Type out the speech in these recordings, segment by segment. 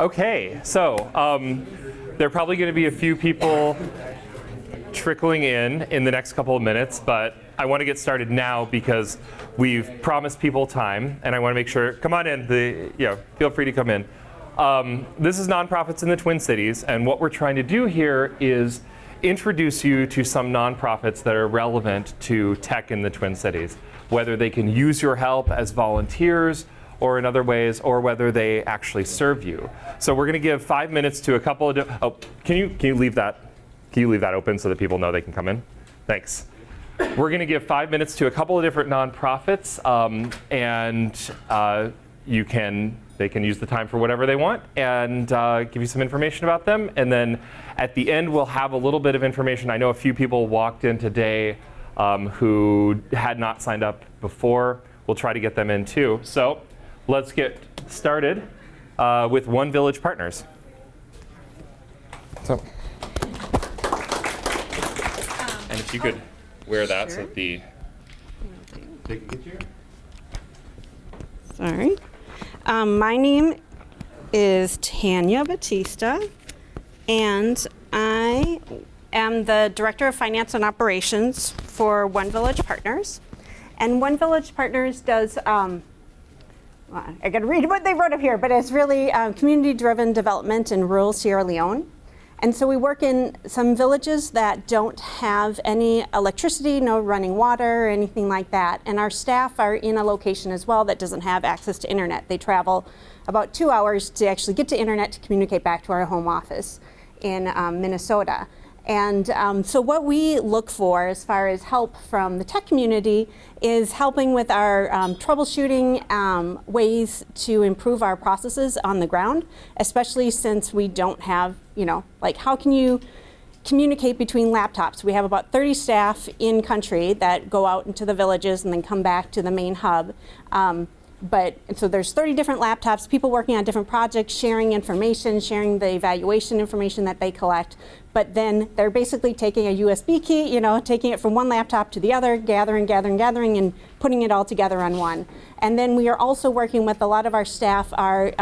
Okay, so there are probably going to be a few people trickling in the next couple of minutes, but I want to get started now because we've promised people time, and I want to make sure. Come on in. Feel free to come in. This is Nonprofits in the Twin Cities, and what we're trying to do here is introduce you to some nonprofits that are relevant to tech in the Twin Cities, whether they can use your help as volunteers or in other ways, or whether they actually serve you. So we're going to give 5 minutes to a couple of. Can you leave that? Can you leave that open so that people know they can come in? Thanks. We're going to give 5 minutes to a couple of different nonprofits, and they can use the time for whatever they want, and give you some information about them. And then at the end, we'll have a little bit of information. I know a few people walked in today who had not signed up before. We'll try to get them in too. So let's get started with One Village Partners. So. And if you could wear that so that they can get you. Sorry. My name is Tanya Batista, and I am the Director of Finance and Operations for One Village Partners. And One Village Partners does, I got to read what they wrote up here, but it's really community-driven development in rural Sierra Leone. And so we work in some villages that don't have any electricity, no running water, or anything like that. And our staff are in a location as well that doesn't have access to internet. They travel about 2 hours to actually get to internet to communicate back to our home office in Minnesota. And so what we look for as far as help from the tech community is helping with our troubleshooting ways to improve our processes on the ground, especially since we don't have, like how can you communicate between laptops? We have about 30 staff in country that go out into the villages and then come back to the main hub. So there's 30 different laptops, people working on different projects, sharing information, sharing the evaluation information that they collect. But then they're basically taking a USB key, taking it from one laptop to the other, gathering, and putting it all together on one. And then we are also working with a lot of our staff are,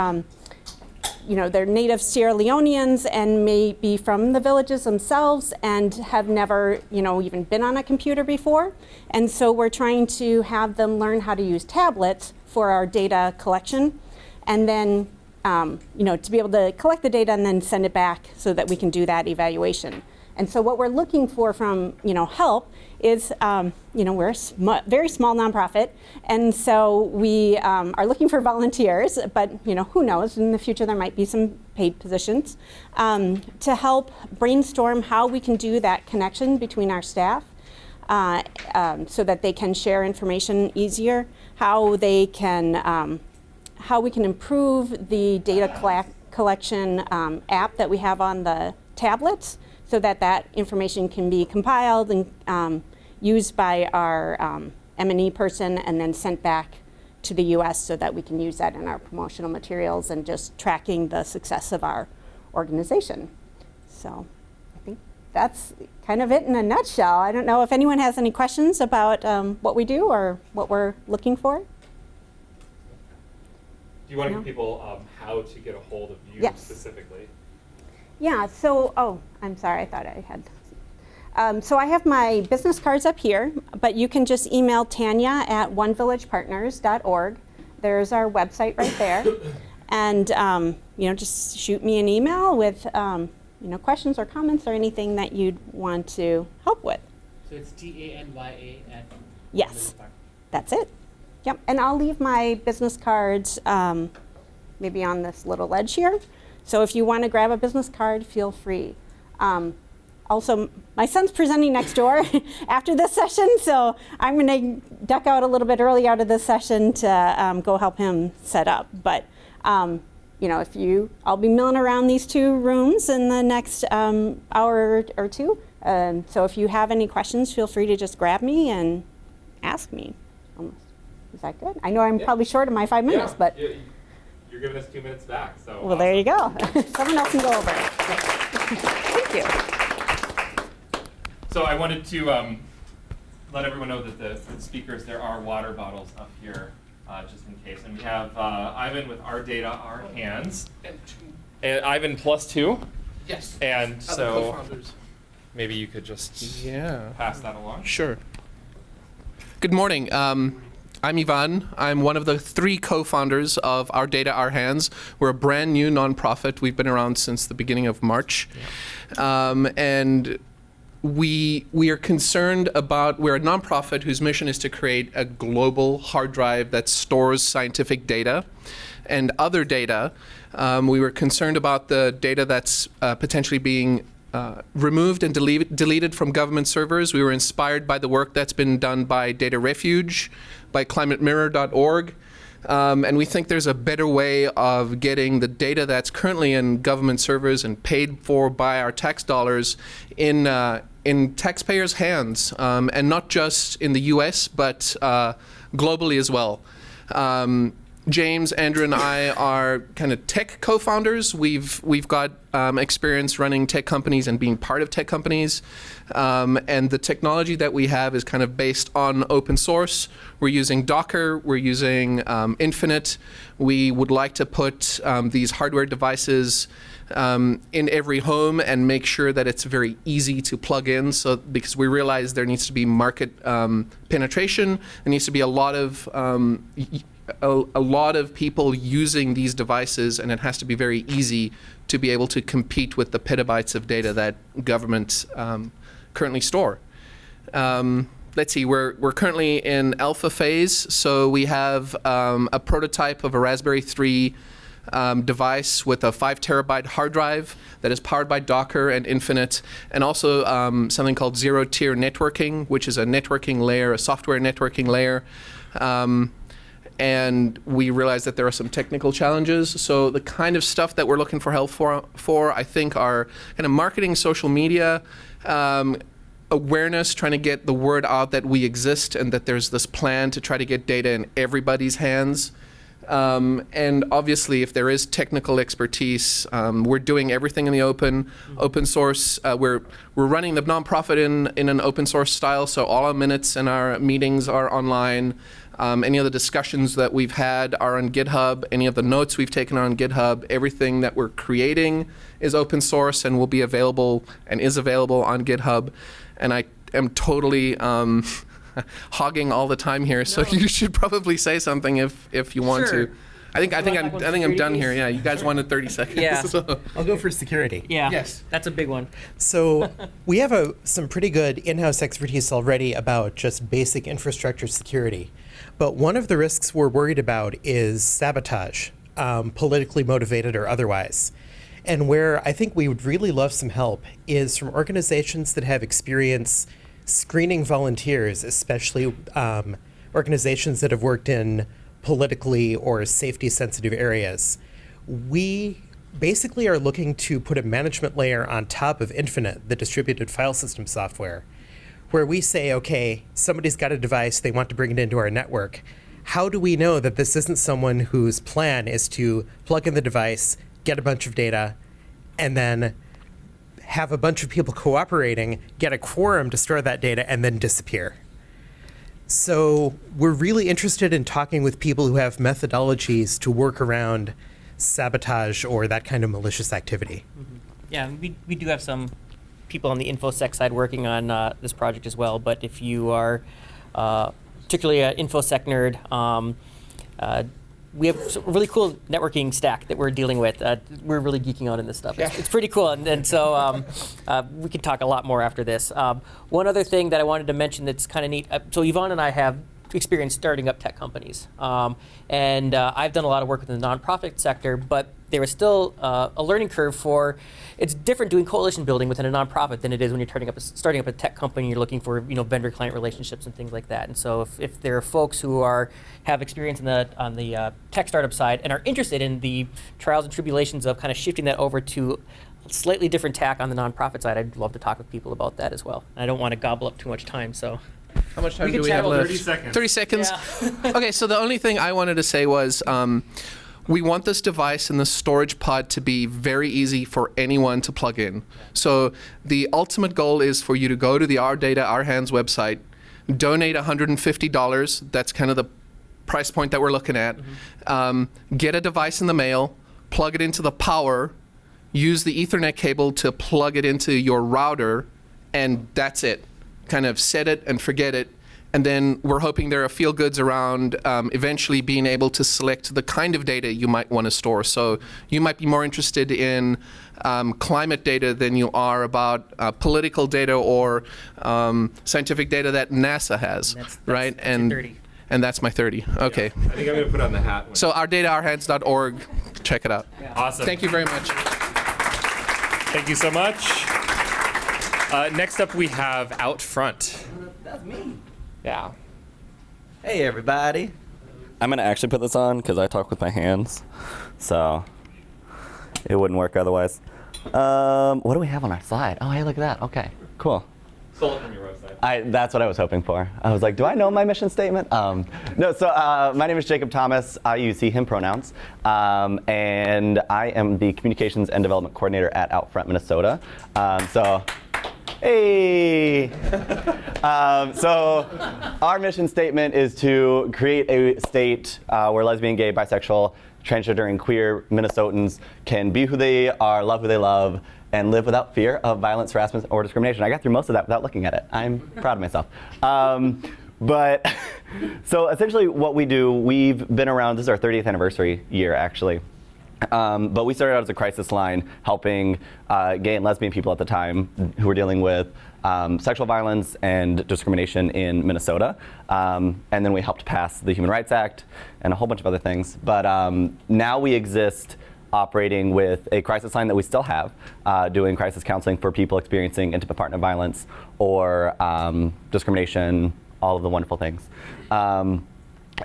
they're native Sierra Leoneans and may be from the villages themselves and have never, even been on a computer before. And so we're trying to have them learn how to use tablets for our data collection, and then to be able to collect the data and then send it back so that we can do that evaluation. And so what we're looking for from help is we're a very small nonprofit, and so we are looking for volunteers. But who knows? In the future there might be some paid positions to help brainstorm how we can do that connection between our staff. So that they can share information easier, how we can improve the data collection app that we have on the tablets, so that information can be compiled and used by our M&E person and then sent back to the US so that we can use that in our promotional materials and just tracking the success of our organization. So I think that's kind of it in a nutshell. I don't know if anyone has any questions about what we do or what we're looking for. Do you want to give people how to get a hold of you specifically? Yeah, so, I'm sorry, I thought I had. So I have my business cards up here, but you can just email Tanya at onevillagepartners.org. There's our website right there. And, just shoot me an email with questions or comments or anything that you'd want to help with. So it's TANYA at. Yes, that's it. Yep, and I'll leave my business cards maybe on this little ledge here. So if you want to grab a business card, feel free. Also, my son's presenting next door after this session, so I'm going to duck out a little bit early out of this session to go help him set up. But I'll be milling around these two rooms in the next hour or two. So if you have any questions, feel free to just grab me and ask me. Is that good? I know I'm probably short of my 5 minutes, but. You're giving us 2 minutes back, so. Well, awesome. There you go. Someone else can go over. Thank you. So I wanted to let everyone know that for the speakers, there are water bottles up here, just in case. And we have Ivan with Our Data, Our Hands. And Ivan +2. Yes. And Other so co-founders. maybe you could just Yeah. pass that along. Sure. Good morning. I'm Ivan. I'm one of the 3 co-founders of Our Data, Our Hands. We're a brand new nonprofit. We've been around since the beginning of March. And we are concerned about, we're a nonprofit whose mission is to create a global hard drive that stores scientific data and other data. We were concerned about the data that's potentially being removed and deleted from government servers. We were inspired by the work that's been done by Data Refuge, by climatemirror.org. And we think there's a better way of getting the data that's currently in government servers and paid for by our tax dollars in taxpayers' hands, and not just in the US, but globally as well. James, Andrew, and I are kind of tech co-founders. We've got experience running tech companies and being part of tech companies. And the technology that we have is kind of based on open source. We're using Docker. We're using Infinite. We would like to put these hardware devices in every home and make sure that it's very easy to plug in. So because we realize there needs to be market penetration, there needs to be a lot of people using these devices, and it has to be very easy to be able to compete with the petabytes of data that governments currently store. Let's see, we're currently in alpha phase, so we have a prototype of a Raspberry 3 device with a 5 terabyte hard drive that is powered by Docker and Infinite, and also something called zero-tier networking, which is a networking layer, a software networking layer. And we realize that there are some technical challenges. So the kind of stuff that we're looking for help for I think, are kind of marketing, social media, awareness, trying to get the word out that we exist and that there's this plan to try to get data in everybody's hands. And obviously, if there is technical expertise, we're doing everything in the open source. We're running the nonprofit in an open source style, so all our minutes and our meetings are online. Any of the discussions that we've had are on GitHub. Any of the notes we've taken are on GitHub. Everything that we're creating is open source and will be available and is available on GitHub. And I am totally hogging all the time here, so you should probably say something if you want Sure. to. I think I'm done here. Yeah, you guys wanted 30 seconds. Yeah. So. I'll go for security. Yeah, Yes. that's a big one. So we have some pretty good in-house expertise already about just basic infrastructure security. But one of the risks we're worried about is sabotage, politically motivated or otherwise. And where I think we would really love some help is from organizations that have experience screening volunteers, especially organizations that have worked in politically or safety-sensitive areas. We basically are looking to put a management layer on top of Infinite, the distributed file system software, where we say, okay, somebody's got a device, they want to bring it into our network. How do we know that this isn't someone whose plan is to plug in the device, get a bunch of data, and then have a bunch of people cooperating, get a quorum to store that data, and then disappear? So we're really interested in talking with people who have methodologies to work around sabotage or that kind of malicious activity. Yeah, we do have some people on the InfoSec side working on this project as well, but if you are particularly an InfoSec nerd, we have a really cool networking stack that we're dealing with. We're really geeking out in this stuff. It's pretty cool, and so we can talk a lot more after this. One other thing that I wanted to mention that's kind of neat, so Yvonne and I have experience starting up tech companies, and I've done a lot of work within the nonprofit sector, but there was still a learning curve for, it's different doing coalition building within a nonprofit than it is when you're starting up a tech company. You're looking for vendor-client relationships and things like that. And so if there are folks who have experience on the tech startup side and are interested in the trials and tribulations of kind of shifting that over to a slightly different tack on the nonprofit side, I'd love to talk with people about that as well. And I don't want to gobble up too much time, so. How much time We do could we chat have about left? 30 seconds. 30 seconds? Yeah. Okay, so the only thing I wanted to say was we want this device and the storage pod to be very easy for anyone to plug in. So the ultimate goal is for you to go to the Our Data, Our Hands website, donate $150. That's kind of the price point that we're looking at. Get a device in the mail, plug it into the power use the Ethernet cable to plug it into your router, and that's it. Kind of set it and forget it. And then we're hoping there are feel goods around eventually being able to select the kind of data you might want to store. So you might be more interested in climate data than you are about political data or scientific data that NASA has, right? That's your 30. And that's my 30. Okay. I think I'm going to put on the hat. So ourdataourhands.org, check it out. Awesome. Thank you very much. Thank you so much. Next up, we have OUTFRONT. That's me. Yeah. Hey, everybody. I'm going to actually put this on because I talk with my hands, so it wouldn't work otherwise. What do we have on our slide? Oh, hey, look at that. Okay, cool. Stole it from your website. That's what I was hoping for. I was like, do I know my mission statement? No, so my name is Jacob Thomas. I use he, him pronouns. And I am the Communications and Development Coordinator at OUTFRONT, Minnesota. Hey! So our mission statement is to create a state where lesbian, gay, bisexual, transgender, and queer Minnesotans can be who they are, love who they love, and live without fear of violence, harassment, or discrimination. I got through most of that without looking at it. I'm proud of myself. But so essentially what we do, we've been around, this is our 30th anniversary year actually. But we started out as a crisis line helping gay and lesbian people at the time who were dealing with sexual violence and discrimination in Minnesota. And then we helped pass the Human Rights Act and a whole bunch of other things. But now we exist operating with a crisis line that we still have, doing crisis counseling for people experiencing intimate partner violence or discrimination, all of the wonderful things.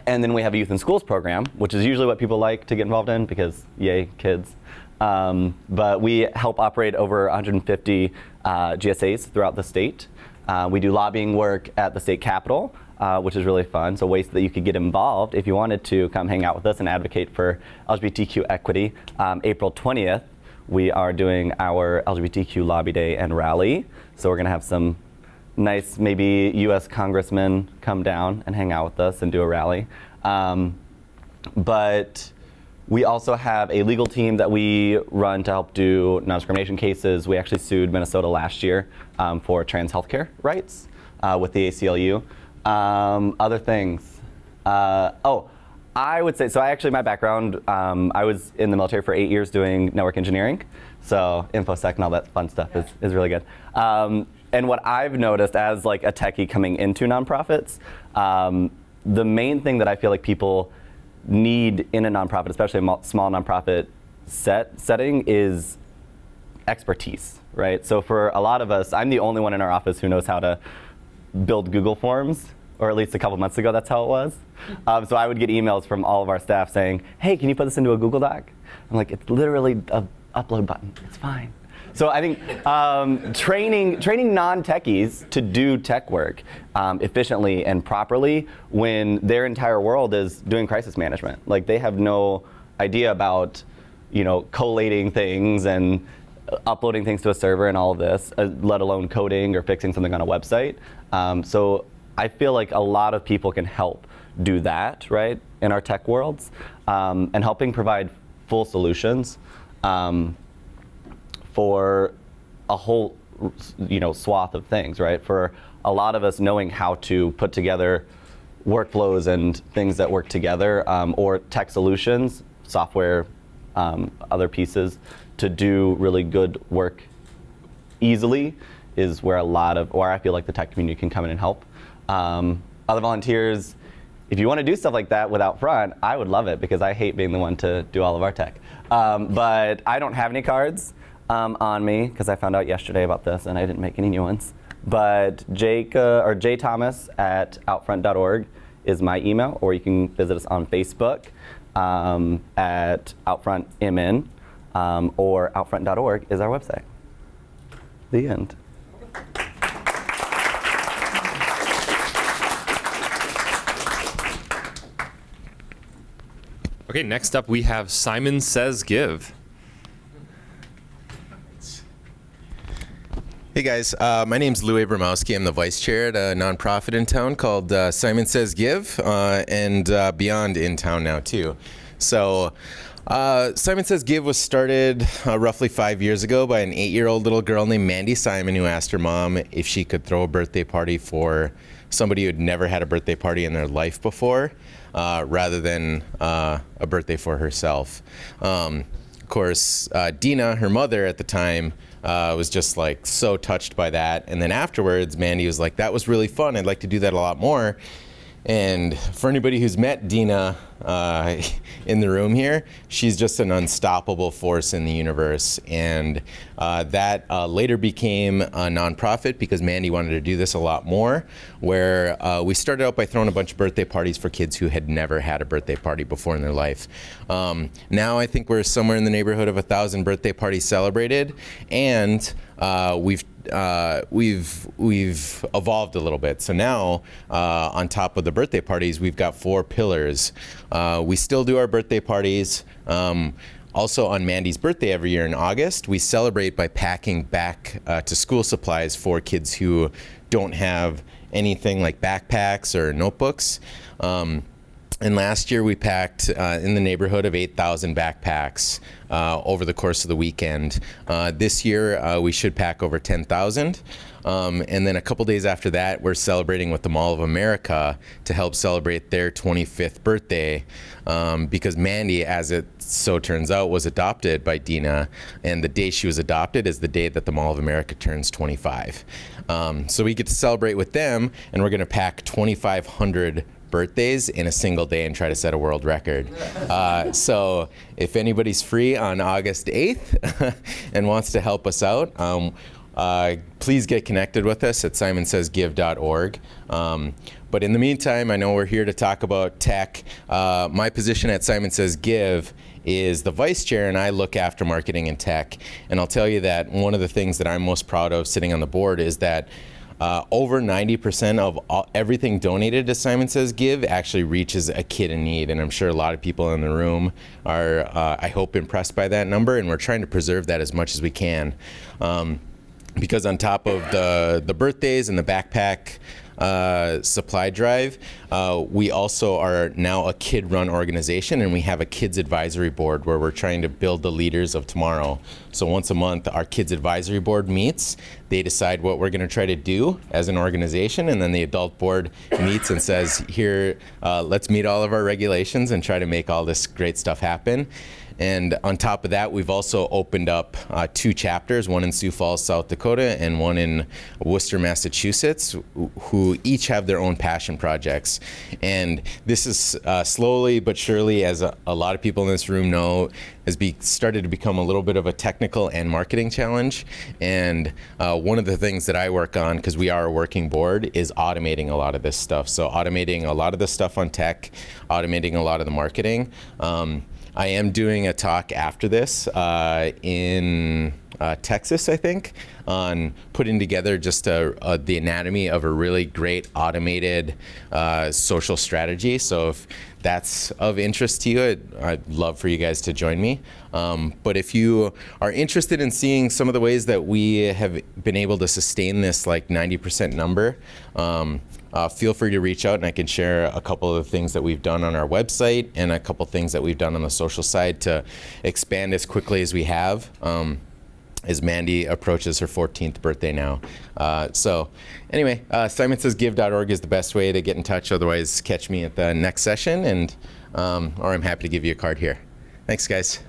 And then we have a youth in schools program, which is usually what people like to get involved in because, yay, kids. But we help operate over 150 GSAs throughout the state. We do lobbying work at the state capitol, which is really fun. So ways that you could get involved if you wanted to come hang out with us and advocate for LGBTQ equity. April 20th, we are doing our LGBTQ lobby day and rally. So we're going to have some nice, maybe U.S. congressmen come down and hang out with us and do a rally. But we also have a legal team that we run to help do non-discrimination cases. We actually sued Minnesota last year for trans healthcare rights with the ACLU. Other things. I would say, so my background, I was in the military for 8 years doing network engineering. So InfoSec and all that fun stuff is really good. And what I've noticed as like a techie coming into nonprofits, the main thing that I feel like people need in a nonprofit, especially a small nonprofit setting, is expertise, right? So for a lot of us, I'm the only one in our office who knows how to build Google Forms, or at least a couple months ago, that's how it was. So I would get emails from all of our staff saying, hey, can you put this into a Google Doc? I'm like, it's literally an upload button, it's fine. So I think training non-techies to do tech work efficiently and properly when their entire world is doing crisis management. Like they have no idea about, collating things and uploading things to a server and all of this, let alone coding or fixing something on a website. So I feel like a lot of people can help do that, right, in our tech worlds, and helping provide full solutions. For a whole, swath of things, right? For a lot of us knowing how to put together workflows and things that work together, or tech solutions, software, other pieces, to do really good work easily is where I feel like the tech community can come in and help. Other volunteers, if you want to do stuff like that with OUTFRONT, I would love it because I hate being the one to do all of our tech. But I don't have any cards on me because I found out yesterday about this and I didn't make any new ones. But J Thomas at outfront.org is my email, or you can visit us on Facebook at OUTFRONTMN, or outfront.org is our website. The end. Okay, next up we have Simon Says Give. Hey guys, my name's Lou Abramowski. I'm the vice chair at a nonprofit in town called Simon Says Give, and Beyond in town now too. So Simon Says Give was started roughly 5 years ago by an 8-year-old little girl named Mandy Simon who asked her mom if she could throw a birthday party for somebody who had never had a birthday party in their life before, rather than a birthday for herself. Of course, Dina, her mother at the time, was just like so touched by that. And then afterwards, Mandy was like, that was really fun. I'd like to do that a lot more. And for anybody who's met Dina in the room here, she's just an unstoppable force in the universe. And that later became a nonprofit because Mandy wanted to do this a lot more, where we started out by throwing a bunch of birthday parties for kids who had never had a birthday party before in their life. Now I think we're somewhere in the neighborhood of 1,000 birthday parties celebrated, and we've evolved a little bit. So now, on top of the birthday parties, we've got 4 pillars. We still do our birthday parties. Also on Mandy's birthday every year in August, we celebrate by packing back to school supplies for kids who don't have anything like backpacks or notebooks. And last year we packed in the neighborhood of 8,000 backpacks over the course of the weekend. This year we should pack over 10,000. And then a couple days after that, we're celebrating with the Mall of America to help celebrate their 25th birthday, because Mandy, as it so turns out, was adopted by Dina, and the day she was adopted is the day that the Mall of America turns 25. So we get to celebrate with them, and we're going to pack 2,500 birthdays in a single day and try to set a world record. So if anybody's free on August 8th and wants to help us out, please get connected with us at simonsaysgive.org. But in the meantime, I know we're here to talk about tech. My position at Simon Says Give is the vice chair, and I look after marketing and tech. And I'll tell you that one of the things that I'm most proud of sitting on the board is that over 90% of everything donated to Simon Says Give actually reaches a kid in need, and I'm sure a lot of people in the room are, I hope, impressed by that number, and we're trying to preserve that as much as we can. Because on top of the birthdays and the backpack supply drive, we also are now a kid-run organization, and we have a kids advisory board where we're trying to build the leaders of tomorrow. So once a month, our kids advisory board meets. They decide what we're going to try to do as an organization, and then the adult board meets and says, here, let's meet all of our regulations and try to make all this great stuff happen. And on top of that, we've also opened up 2 chapters, one in Sioux Falls, South Dakota, and one in Worcester, Massachusetts, who each have their own passion projects. And this is slowly but surely, as a lot of people in this room know, has started to become a little bit of a technical and marketing challenge. And one of the things that I work on, because we are a working board, is automating a lot of this stuff. So automating a lot of the stuff on tech, automating a lot of the marketing. I am doing a talk after this in Texas, I think, on putting together just the anatomy of a really great automated social strategy. So if that's of interest to you, I'd love for you guys to join me. But if you are interested in seeing some of the ways that we have been able to sustain this like 90% number, feel free to reach out, and I can share a couple of the things that we've done on our website and a couple things that we've done on the social side to expand as quickly as we have, as Mandy approaches her 14th birthday now. So anyway, simonsaysgive.org is the best way to get in touch. Otherwise, catch me at the next session, and or I'm happy to give you a card here. Thanks, guys.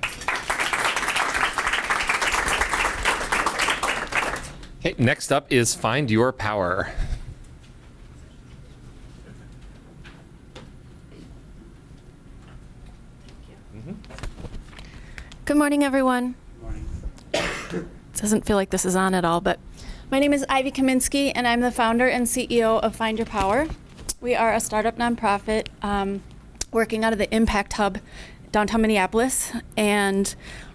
Okay, next up is Find Your Power. Good morning, everyone. Doesn't feel like this is on at all, but my name is Ivy Kaminsky, and I'm the founder and CEO of Find Your Power. We are a startup nonprofit working out of the Impact Hub downtown Minneapolis, and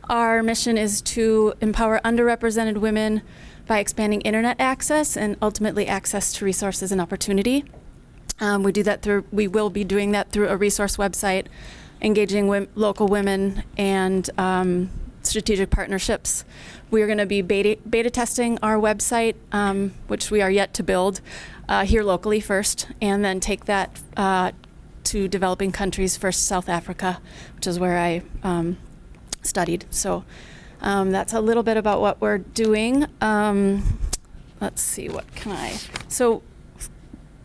our mission is to empower underrepresented women by expanding internet access and ultimately access to resources and opportunity. We will be doing that through a resource website, engaging local women, and strategic partnerships. We are going to be beta testing our website, which we are yet to build here locally first, and then take that to developing countries, first South Africa, which is where I studied. So that's a little bit about what we're doing. Let's see, so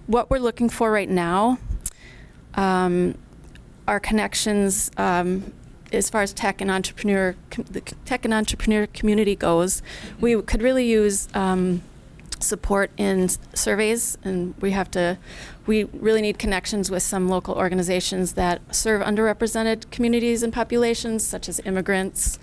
what we're looking for right now, our connections, as far as tech and entrepreneur, the tech and entrepreneur community goes, we could really use support in surveys, and we really need connections with some local organizations that serve underrepresented communities and populations, such as immigrants,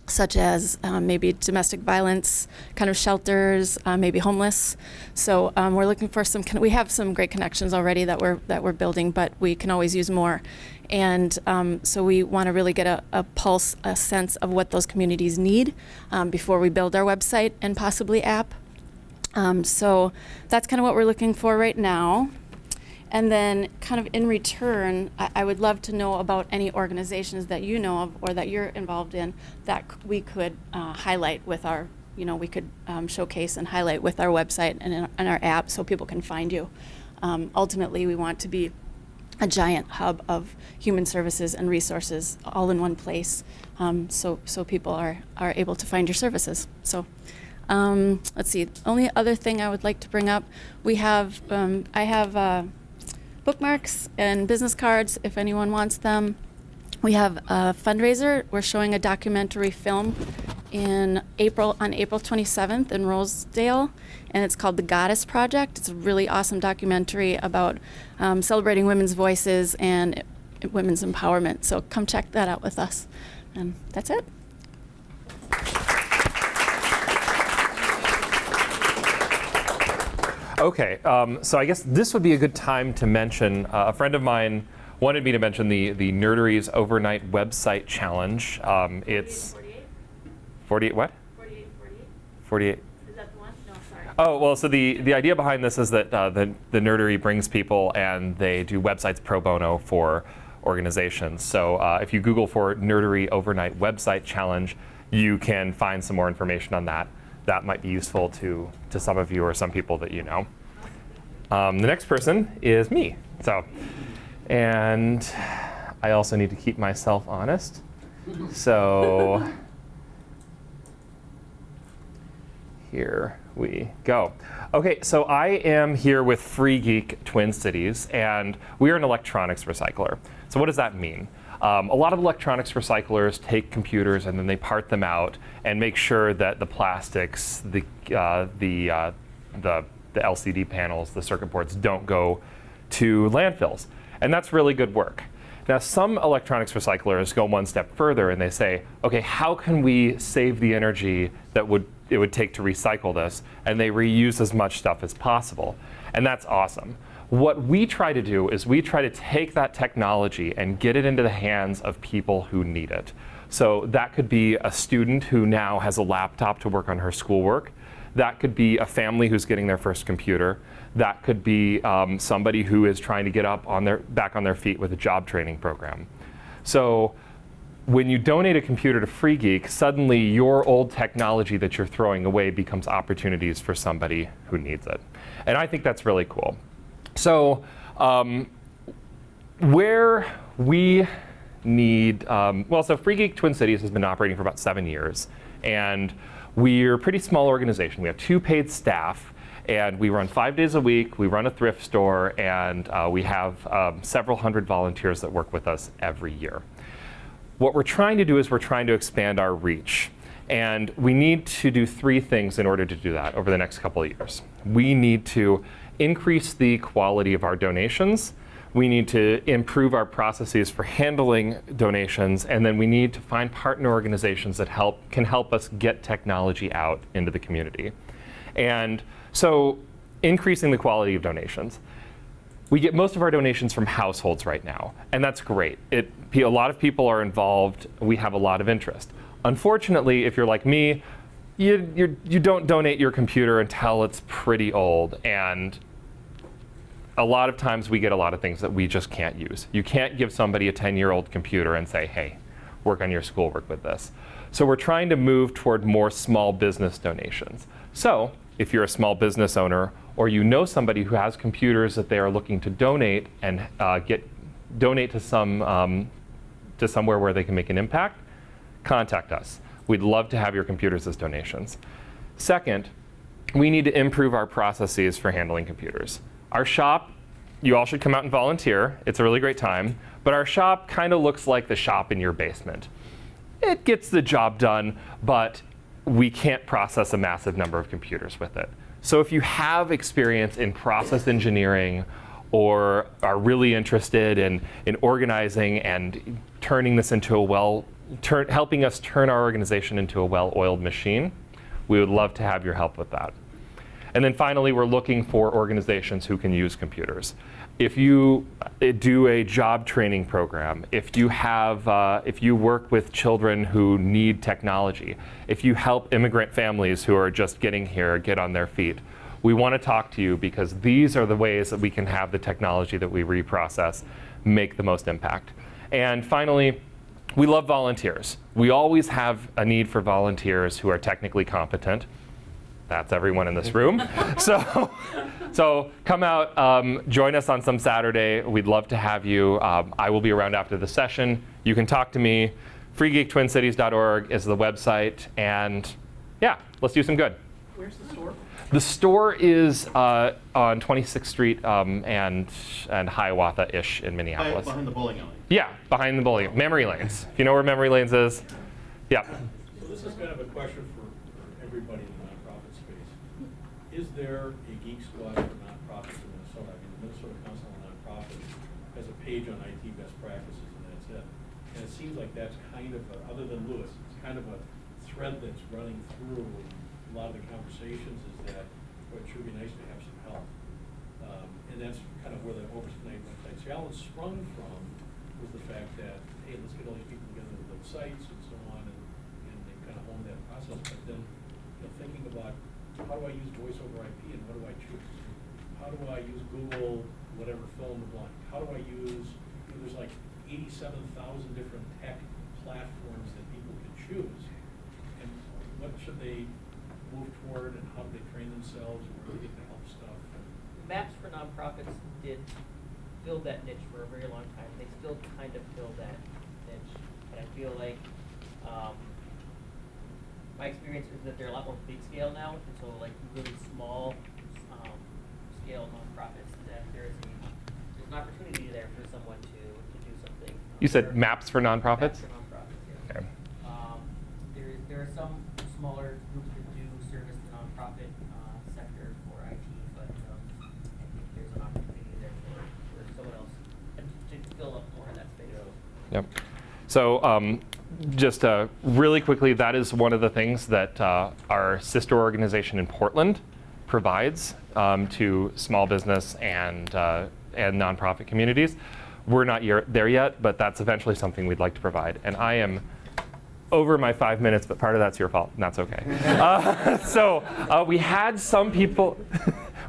such as maybe domestic violence kind of shelters, maybe homeless. So we're looking for we have some great connections already that we're building, but we can always use more. And so we want to really get a pulse, a sense of what those communities need before we build our website and possibly app. So that's kind of what we're looking for right now. And then kind of in return, I would love to know about any organizations that you know of or that you're involved in that we could highlight with our, we could showcase and highlight with our website and our app so people can find you. Ultimately, we want to be a giant hub of human services and resources all in one place, so people are able to find your services. So let's see. Only other thing I would like to bring up, I have bookmarks and business cards if anyone wants them. We have a fundraiser. We're showing a documentary film on April 27th in Rosedale, and it's called The Goddess Project. It's a really awesome documentary about celebrating women's voices and women's empowerment. So come check that out with us. And that's it. Okay, so I guess this would be a good time to mention, a friend of mine wanted me to mention the Nerdery's Overnight Website Challenge. It's 48 what? 48. Is that the one? No, sorry. Oh, well, so the idea behind this is that the Nerdery brings people and they do websites pro bono for organizations. So if you Google for Nerdery Overnight Website Challenge, you can find some more information on that. That might be useful to some of you or some people that you know. The next person is me. And I also need to keep myself honest. So here we go. Okay, so I am here with Free Geek Twin Cities, and we are an electronics recycler. So what does that mean? A lot of electronics recyclers take computers and then they part them out and make sure that the plastics, the LCD panels, the circuit boards don't go to landfills. And that's really good work. Now, some electronics recyclers go one step further and they say, okay, how can we save the energy that it would take to recycle this? And they reuse as much stuff as possible. And that's awesome. What we try to do is we try to take that technology and get it into the hands of people who need it. So that could be a student who now has a laptop to work on her schoolwork. That could be a family who's getting their first computer. That could be somebody who is trying to get back on their feet with a job training program. So when you donate a computer to Free Geek, suddenly your old technology that you're throwing away becomes opportunities for somebody who needs it. And I think that's really cool. So where we need, so Free Geek Twin Cities has been operating for about 7 years. And we're a pretty small organization. We have 2 paid staff. And we run 5 days a week. We run a thrift store. And we have several hundred volunteers that work with us every year. What we're trying to do is we're trying to expand our reach. And we need to do 3 things in order to do that over the next couple of years. We need to increase the quality of our donations. We need to improve our processes for handling donations, and then we need to find partner organizations that can help us get technology out into the community. And so increasing the quality of donations. We get most of our donations from households right now, and that's great. A lot of people are involved. We have a lot of interest. Unfortunately, if you're like me, you don't donate your computer until it's pretty old, and a lot of times we get a lot of things that we just can't use. You can't give somebody a 10-year-old computer and say, hey, work on your schoolwork with this. So we're trying to move toward more small business donations. So if you're a small business owner or you know somebody who has computers that they are looking to donate and donate to to somewhere where they can make an impact, contact us. We'd love to have your computers as donations. Second, we need to improve our processes for handling computers. Our shop, you all should come out and volunteer. It's a really great time. But our shop kind of looks like the shop in your basement. It gets the job done, but we can't process a massive number of computers with it. So if you have experience in process engineering or are really interested in organizing and turning this into a helping us turn our organization into a well-oiled machine, we would love to have your help with that. And then finally, we're looking for organizations who can use computers. If you do a job training program, if you work with children who need technology, if you help immigrant families who are just getting here get on their feet, we want to talk to you because these are the ways that we can have the technology that we reprocess make the most impact. And finally, we love volunteers. We always have a need for volunteers who are technically competent. That's everyone in this room. So come out, join us on some Saturday. We'd love to have you. I will be around after the session. You can talk to me. freegeektwincities.org is the website. And yeah, let's do some good. Where's the store? The store is on 26th Street and Hiawatha-ish in Minneapolis. Behind the bowling alley. Yeah, behind the bowling. Memory Lanes. If you know where Memory Lanes is. Yeah. So this is kind of a question for everybody in the nonprofit space. Is there a Geek Squad for nonprofits in Minnesota? I mean, the Minnesota Council on Nonprofits has a page on IT best practices, and that's it. And it seems like that's kind of, other than Lewis, it's kind of a thread that's running through a lot of the conversations is that, well, it sure be nice to have some help. And that's kind of where the Overnight Website Challenge sprung from, was the fact that, hey, let's get all these people together to build sites and so on, and they kind of own that process. But then, thinking about how do I use voice over IP and what do I choose? How do I use Google, whatever, fill in the blank? How do I use, there's like 87,000 different tech platforms that people can choose. And what should they move toward, and how do they train themselves, and where do they get the help stuff? Maps for nonprofits did fill that niche for a very long time. They still kind of fill that niche, but I feel like my experience is that they're a lot more big scale now, and so like really small scale nonprofits, that there's an opportunity there for someone to do something. You said maps for nonprofits? Maps for nonprofits, yeah. Okay. There are some smaller groups that do service the nonprofit sector for IT, but I think there's an opportunity there for someone else to fill up more of that space. Yep. So just really quickly, that is one of the things that our sister organization in Portland provides to small business and nonprofit communities. We're not there yet, but that's eventually something we'd like to provide. And I am over my 5 minutes, but part of that's your fault, and that's okay. So we had some people.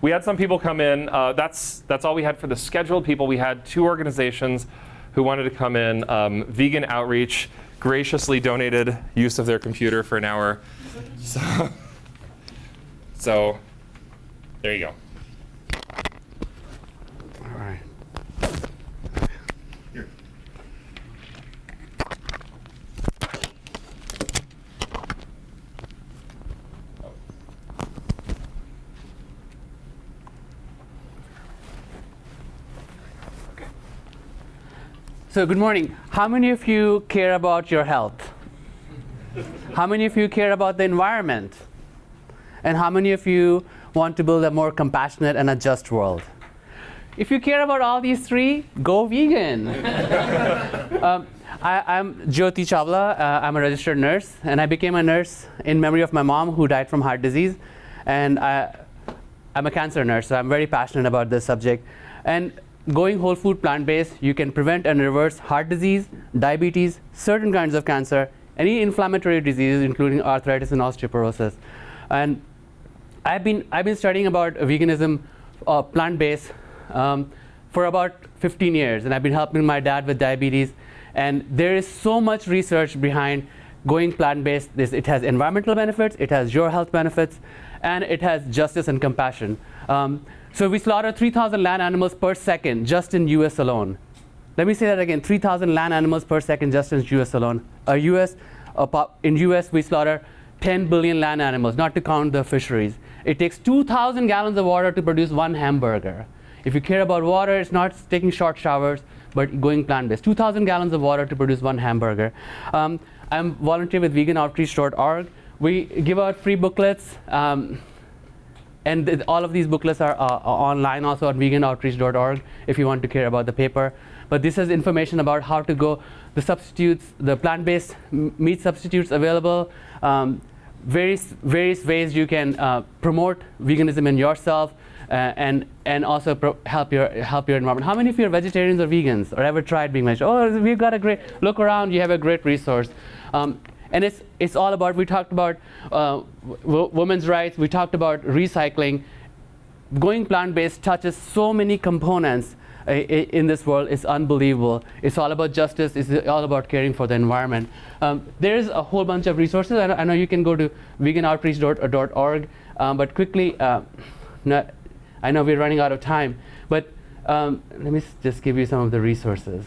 We had some people come in. That's all we had for the scheduled people. We had 2 organizations who wanted to come in. Vegan Outreach graciously donated use of their computer for an hour. So there you go. All right. Here. So good morning. How many of you care about your health? How many of you care about the environment? And how many of you want to build a more compassionate and a just world? If you care about all these 3, go vegan. I'm Jyoti Chawla. I'm a registered nurse, and I became a nurse in memory of my mom who died from heart disease. And I'm a cancer nurse, so I'm very passionate about this subject. And going whole food plant-based, you can prevent and reverse heart disease, diabetes, certain kinds of cancer, any inflammatory diseases, including arthritis and osteoporosis. And I've been studying about veganism, plant-based, for about 15 years, and I've been helping my dad with diabetes. And there is so much research behind going plant-based. It has environmental benefits, it has your health benefits, and it has justice and compassion. So we slaughter 3,000 land animals per second just in US alone. Let me say that again, 3,000 land animals per second just in US alone. In US, we slaughter 10 billion land animals, not to count the fisheries. It takes 2,000 gallons of water to produce one hamburger. If you care about water, it's not taking short showers, but going plant-based. 2,000 gallons of water to produce one hamburger. I'm volunteer with veganoutreach.org. We give out free booklets, and all of these booklets are online also at veganoutreach.org if you want to care about the paper. But this is information about how to go, the substitutes, the plant-based meat substitutes available, various ways you can promote veganism in yourself, and also help your environment. How many of you are vegetarians or vegans, or ever tried being vegetarian? Oh, we've got a great, look around, you have a great resource. And it's all about, we talked about women's rights, we talked about recycling. Going plant-based touches so many components in this world. It's unbelievable. It's all about justice. It's all about caring for the environment. There's a whole bunch of resources. I know you can go to veganoutreach.org, but quickly, I know we're running out of time, but let me just give you some of the resources.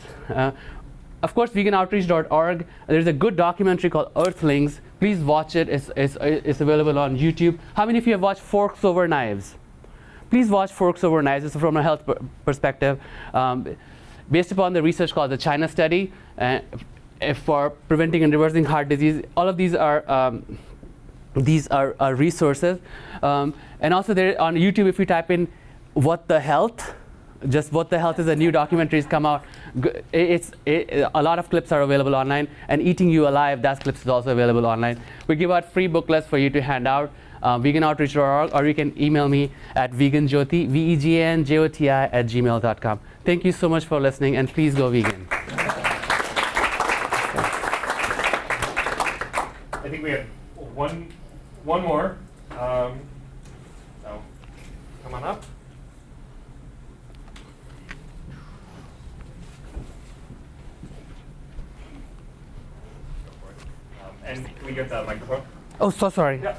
Of course, veganoutreach.org, there's a good documentary called Earthlings. Please watch it. It's available on YouTube. How many of you have watched Forks Over Knives? Please watch Forks Over Knives. It's from a health perspective. Based upon the research called the China study for preventing and reversing heart disease. All of these are resources. And also there on YouTube, if you type in What the Health, just What the Health is a new documentary has come out. A lot of clips are available online. And Eating You Alive, that clip is also available online. We give out free booklets for you to hand out. veganoutreach.org, or you can email me at veganjoti, veganjoti @gmail.com. Thank you so much for listening, and please go vegan. I think we have one more. So come on up. And can we get the microphone? Oh, so sorry. Yeah.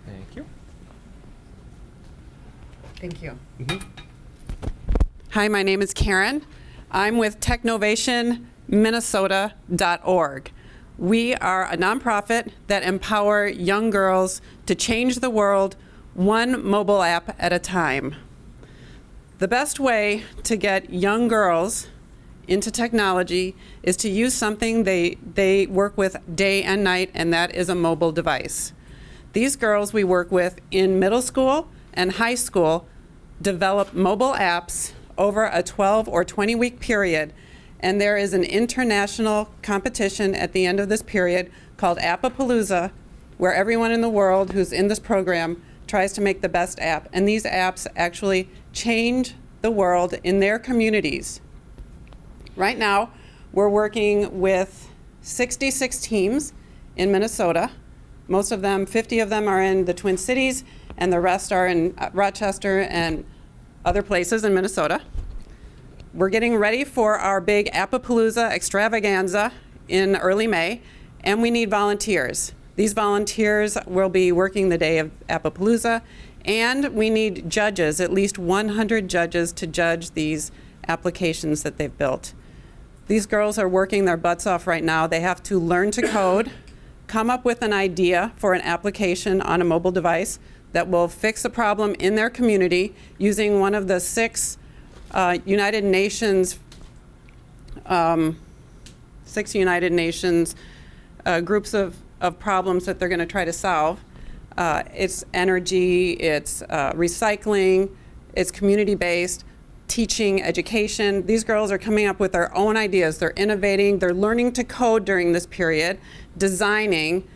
Thank you. Thank you. Hi, my name is Karen. I'm with Technovation Minnesota.org. We are a nonprofit that empower young girls to change the world one mobile app at a time. The best way to get young girls into technology is to use something they work with day and night, and that is a mobile device. These girls we work with in middle school and high school develop mobile apps over a 12 or 20-week period, and there is an international competition at the end of this period called Appapalooza, where everyone in the world who's in this program tries to make the best app. And these apps actually change the world in their communities. Right now, we're working with 66 teams in Minnesota. Most of them, 50 of them, are in the Twin Cities, and the rest are in Rochester and other places in Minnesota. We're getting ready for our big Appapalooza extravaganza in early May, and we need volunteers. These volunteers will be working the day of Appapalooza, and we need judges, at least 100 judges, to judge these applications that they've built. These girls are working their butts off right now. They have to learn to code, come up with an idea for an application on a mobile device that will fix a problem in their community using one of the 6 United Nations groups of problems that they're going to try to solve. It's energy, it's recycling, it's community-based, teaching, education. These girls are coming up with their own ideas. They're innovating. They're learning to code during this period, designing,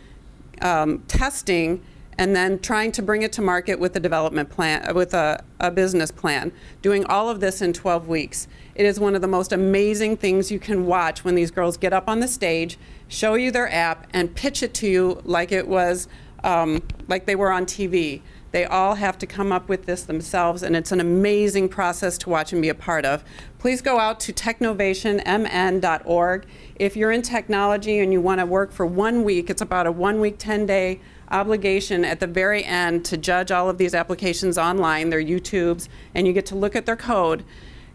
testing, and then trying to bring it to market with a development plan, with a business plan, doing all of this in 12 weeks. It is one of the most amazing things you can watch when these girls get up on the stage, show you their app, and pitch it to you like it was, like they were on TV. They all have to come up with this themselves, and it's an amazing process to watch and be a part of. Please go out to technovationmn.org. If you're in technology and you want to work for 1 week, it's about a 1-week, 10-day obligation at the very end to judge all of these applications online, their YouTubes, and you get to look at their code.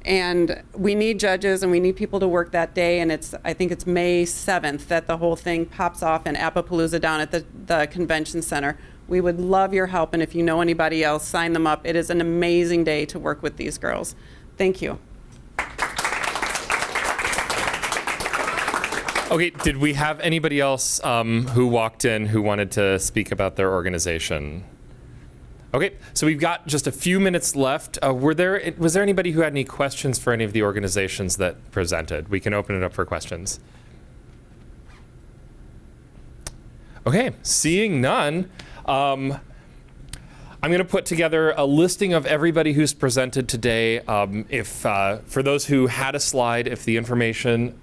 And we need judges and we need people to work that day, and I think it's May 7th that the whole thing pops off in Appapalooza down at the convention center. We would love your help, and if you know anybody else, sign them up. It is an amazing day to work with these girls. Thank you. Okay, did we have anybody else who walked in who wanted to speak about their organization? Okay, so we've got just a few minutes left. Was there anybody who had any questions for any of the organizations that presented? We can open it up for questions. Okay, seeing none, I'm going to put together a listing of everybody who's presented today. For those who had a slide, if the information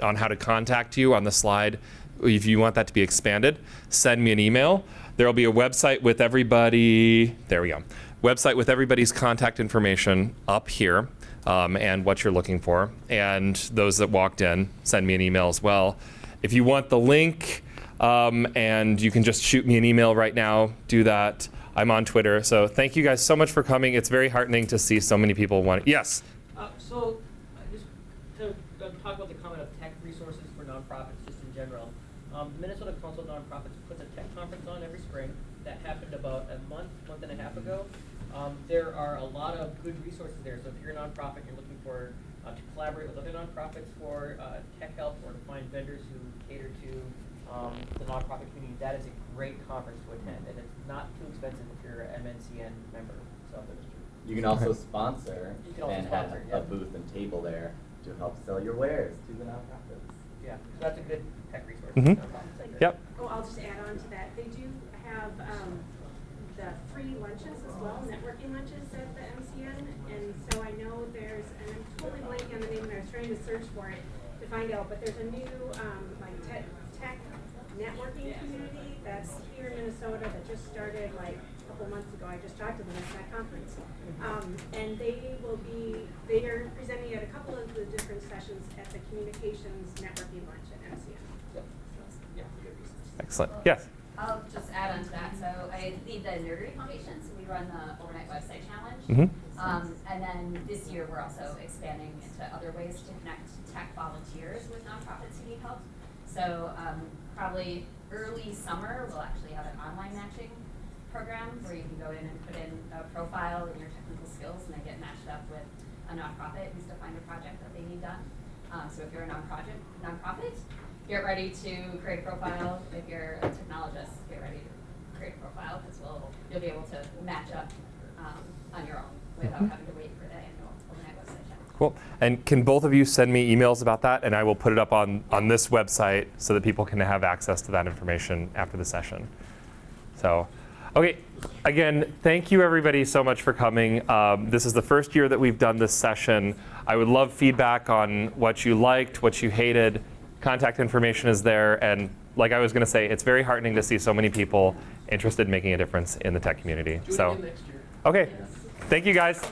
on how to contact you on the slide, if you want that to be expanded, send me an email. There will be a website with everybody. There we go. Website with everybody's contact information up here, and what you're looking for. And those that walked in, send me an email as well. If you want the link, and you can just shoot me an email right now, do that. I'm on Twitter. So thank you guys so much for coming. It's very heartening to see so many people want. Yes. So just to talk about the comment of tech resources for nonprofits, just in general. Minnesota Council of Nonprofits puts a tech conference on every spring. That happened about a month and a half ago. There are a lot of good resources there. So if you're a nonprofit, you're looking for to collaborate with other nonprofits for tech help or to find vendors who cater to the nonprofit community, that is a great conference to attend, and it's not too expensive if you're an MNCN member. So you can also sponsor and have yeah. a booth and table there to help sell your wares to the nonprofits. Yeah, so that's a good tech resource. Mhm. Yep. Oh, I'll just add on to that. They do have the free lunches as well, networking lunches at the MCN. And so I know there's, and I'm totally blanking on the name, and I was trying to search for it to find out, but there's a new tech networking community that's here in Minnesota that just started like a couple months ago. I just talked to them at that conference. And they are presenting at a couple of the different sessions at the communications networking lunch at MCN. Excellent. Yes. I'll just add on to that. So I lead the Nerdery Foundation, so we run the Overnight Website Challenge. And then this year we're also expanding into other ways to connect tech volunteers with nonprofits who need help. So probably early summer we'll actually have an online matching program where you can go in and put in a profile and your technical skills, and then get matched up with a nonprofit who's to find a project that they need done. So if you're a nonprofit, get ready to create a profile. If you're a technologist, get ready to create a profile, because you'll be able to match up on your own without having to wait for the annual Overnight Website Challenge. Cool. And can both of you send me emails about that, and I will put it up on this website so that people can have access to that information after the session. So, okay. Again, thank you everybody so much for coming. This is the first year that we've done this session. I would love feedback on what you liked, what you hated. Contact information is there, and like I was going to say, it's very heartening to see so many people interested in making a difference in the tech community. So, okay, thank you guys.